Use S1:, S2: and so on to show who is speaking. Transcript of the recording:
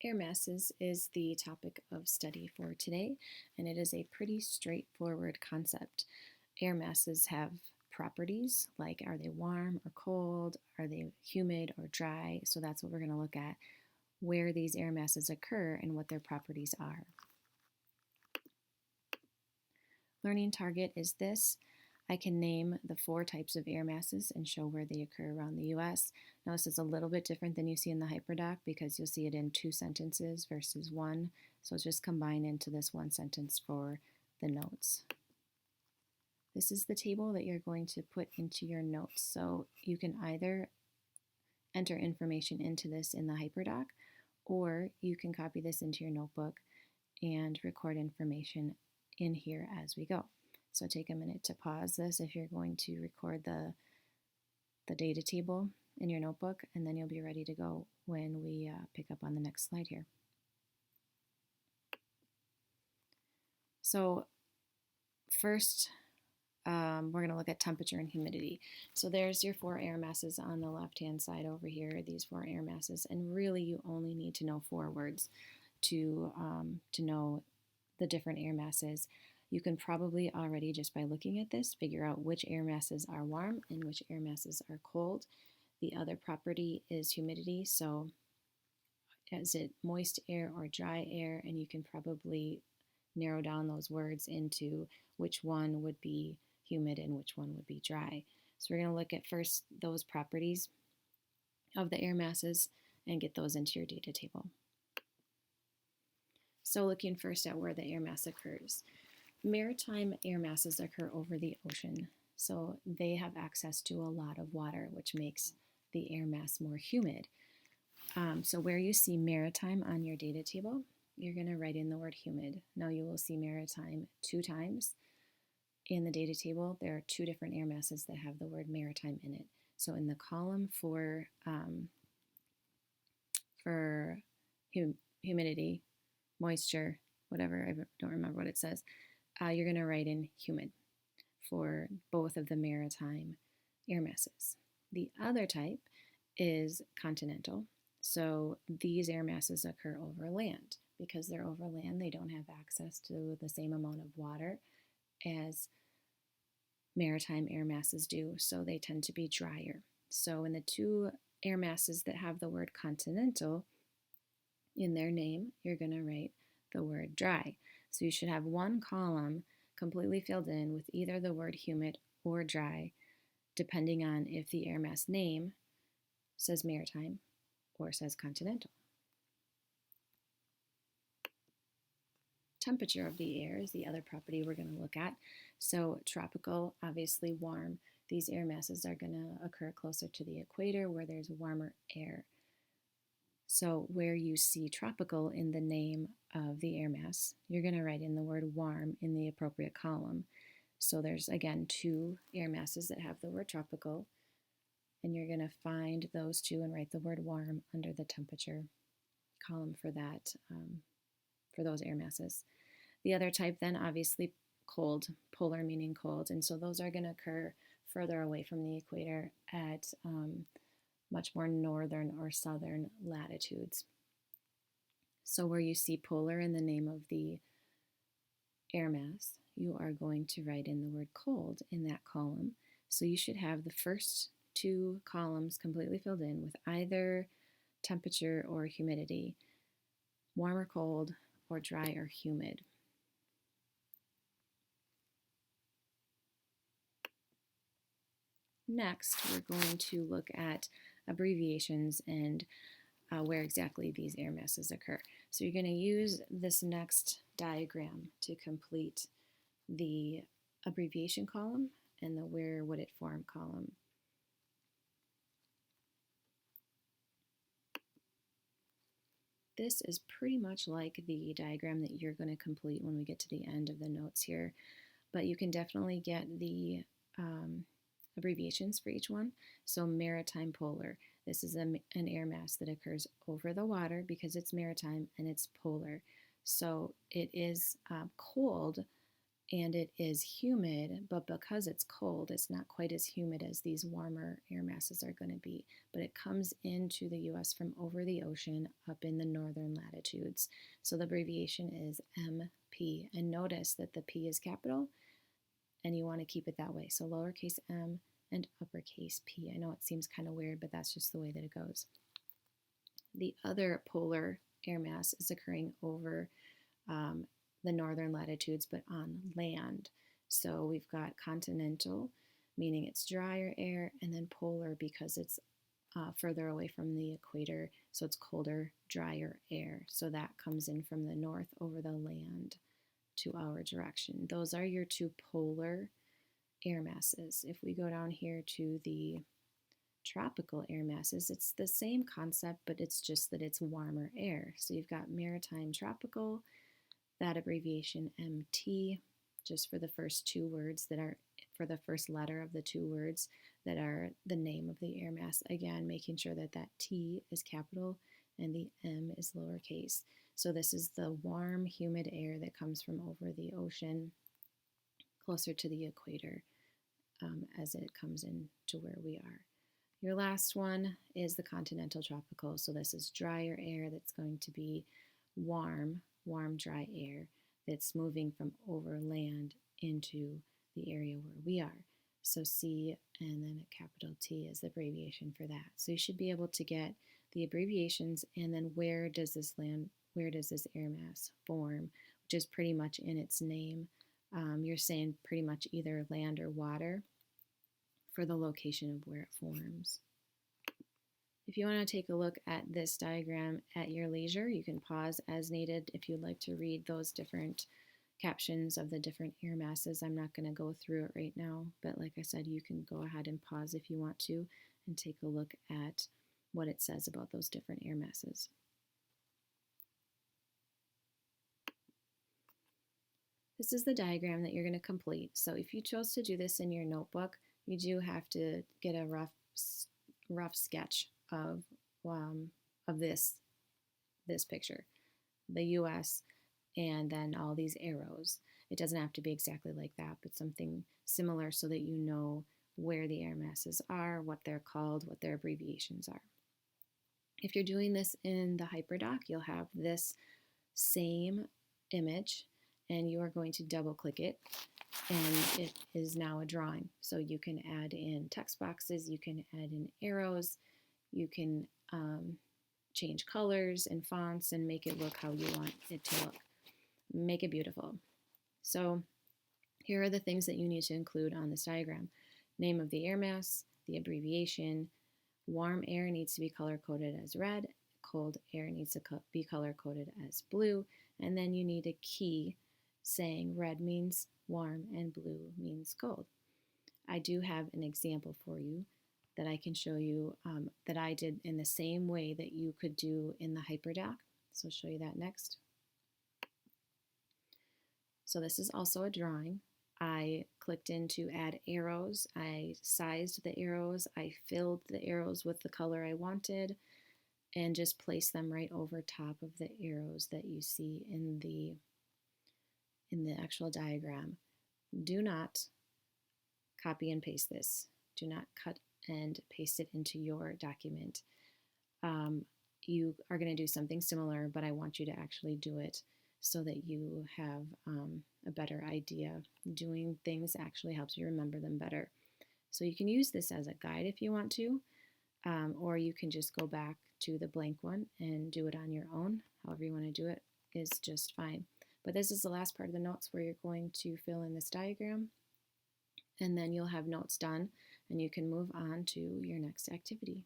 S1: Air masses is the topic of study for today, and it is a pretty straightforward concept. Air masses have properties like are they warm or cold, are they humid or dry? So that's what we're going to look at, where these air masses occur and what their properties are. Learning target is this. I can name the 4 types of air masses and show where they occur around the US. Now this is a little bit different than you see in the hyperdoc because you'll see it in 2 sentences versus 1. So it's just combined into this 1 sentence for the notes. This is the table that you're going to put into your notes. So you can either enter information into this in the hyperdoc, or you can copy this into your notebook and record information in here as we go. So take a minute to pause this if you're going to record the data table in your notebook, and then you'll be ready to go when we pick up on the next slide here. So first, we're going to look at temperature and humidity. So there's your 4 air masses on the left-hand side over here, these 4 air masses, and really you only need to know 4 words to know the different air masses. You can probably already, just by looking at this, figure out which air masses are warm and which air masses are cold. The other property is humidity, so is it moist air or dry air, and you can probably narrow down those words into which one would be humid and which one would be dry. So we're going to look at first those properties of the air masses and get those into your data table. So looking first at where the air mass occurs. Maritime air masses occur over the ocean, so they have access to a lot of water, which makes the air mass more humid. So where you see maritime on your data table, you're going to write in the word humid. Now you will see maritime 2 times. In the data table, there are 2 different air masses that have the word maritime in it. So in the column for humidity, moisture, whatever, I don't remember what it says, you're going to write in humid for both of the maritime air masses. The other type is continental. So these air masses occur over land. Because they're over land, they don't have access to the same amount of water as maritime air masses do, so they tend to be drier. So in the 2 air masses that have the word continental in their name, you're going to write the word dry. So you should have 1 column completely filled in with either the word humid or dry, depending on if the air mass name says maritime or says continental. Temperature of the air is the other property we're going to look at. So tropical, obviously warm. These air masses are going to occur closer to the equator where there's warmer air. So where you see tropical in the name of the air mass, you're going to write in the word warm in the appropriate column. So there's, again, 2 air masses that have the word tropical, and you're going to find those 2 and write the word warm under the temperature column for that, for those air masses. The other type then, obviously cold, polar meaning cold, and so those are going to occur further away from the equator at much more northern or southern latitudes. So where you see polar in the name of the air mass, you are going to write in the word cold in that column. So you should have the first 2 columns completely filled in with either temperature or humidity, warm or cold, or dry or humid. Next, we're going to look at abbreviations and where exactly these air masses occur. So you're going to use this next diagram to complete the abbreviation column and the where would it form column. This is pretty much like the diagram that you're going to complete when we get to the end of the notes here, but you can definitely get the abbreviations for each one. So maritime polar, this is an air mass that occurs over the water because it's maritime and it's polar. So it is cold and it is humid, but because it's cold, it's not quite as humid as these warmer air masses are going to be. But it comes into the US from over the ocean up in the northern latitudes. So the abbreviation is MP. And notice that the P is capital, and you want to keep it that way. So lowercase m and uppercase P. I know it seems kind of weird, but that's just the way that it goes. The other polar air mass is occurring over the northern latitudes, but on land. So we've got continental, meaning it's drier air, and then polar because it's further away from the equator, so it's colder, drier air. So that comes in from the north over the land to our direction. Those are your two polar air masses. If we go down here to the tropical air masses, it's the same concept, but it's just that it's warmer air. So you've got maritime tropical, that abbreviation MT, just for the first two words that are, for the first letter of the two words that are the name of the air mass. Again, making sure that that T is capital and the M is lowercase. So this is the warm, humid air that comes from over the ocean closer to the equator as it comes into where we are. Your last one is the continental tropical. So this is drier air that's going to be warm, dry air that's moving from over land into the area where we are. So C and then a capital T is the abbreviation for that. So you should be able to get the abbreviations and then where does this air mass form, which is pretty much in its name. You're saying pretty much either land or water for the location of where it forms. If you want to take a look at this diagram at your leisure, you can pause as needed if you'd like to read those different captions of the different air masses. I'm not going to go through it right now, but like I said, you can go ahead and pause if you want to and take a look at what it says about those different air masses. This is the diagram that you're going to complete. So if you chose to do this in your notebook, you do have to get a rough sketch of this picture, the U.S., and then all these arrows. It doesn't have to be exactly like that, but something similar so that you know where the air masses are, what they're called, what their abbreviations are. If you're doing this in the HyperDoc, you'll have this same image, and you are going to double click it, and it is now a drawing. So you can add in text boxes, you can add in arrows, you can change colors and fonts and make it look how you want it to look. Make it beautiful. So here are the things that you need to include on this diagram. Name of the air mass, the abbreviation, warm air needs to be color-coded as red, cold air needs to be color-coded as blue, and then you need a key saying red means warm and blue means cold. I do have an example for you that I can show you that I did in the same way that you could do in the HyperDoc. So I'll show you that next. So this is also a drawing. I clicked into add arrows. I sized the arrows. I filled the arrows with the color I wanted and just placed them right over top of the arrows that you see in the actual diagram. Do not copy and paste this. Do not cut and paste it into your document. You are going to do something similar, but I want you to actually do it so that you have a better idea. Doing things actually helps you remember them better. So you can use this as a guide if you want to, or you can just go back to the blank one and do it on your own. However you want to do it is just fine. But this is the last part of the notes where you're going to fill in this diagram, and then you'll have notes done and you can move on to your next activity.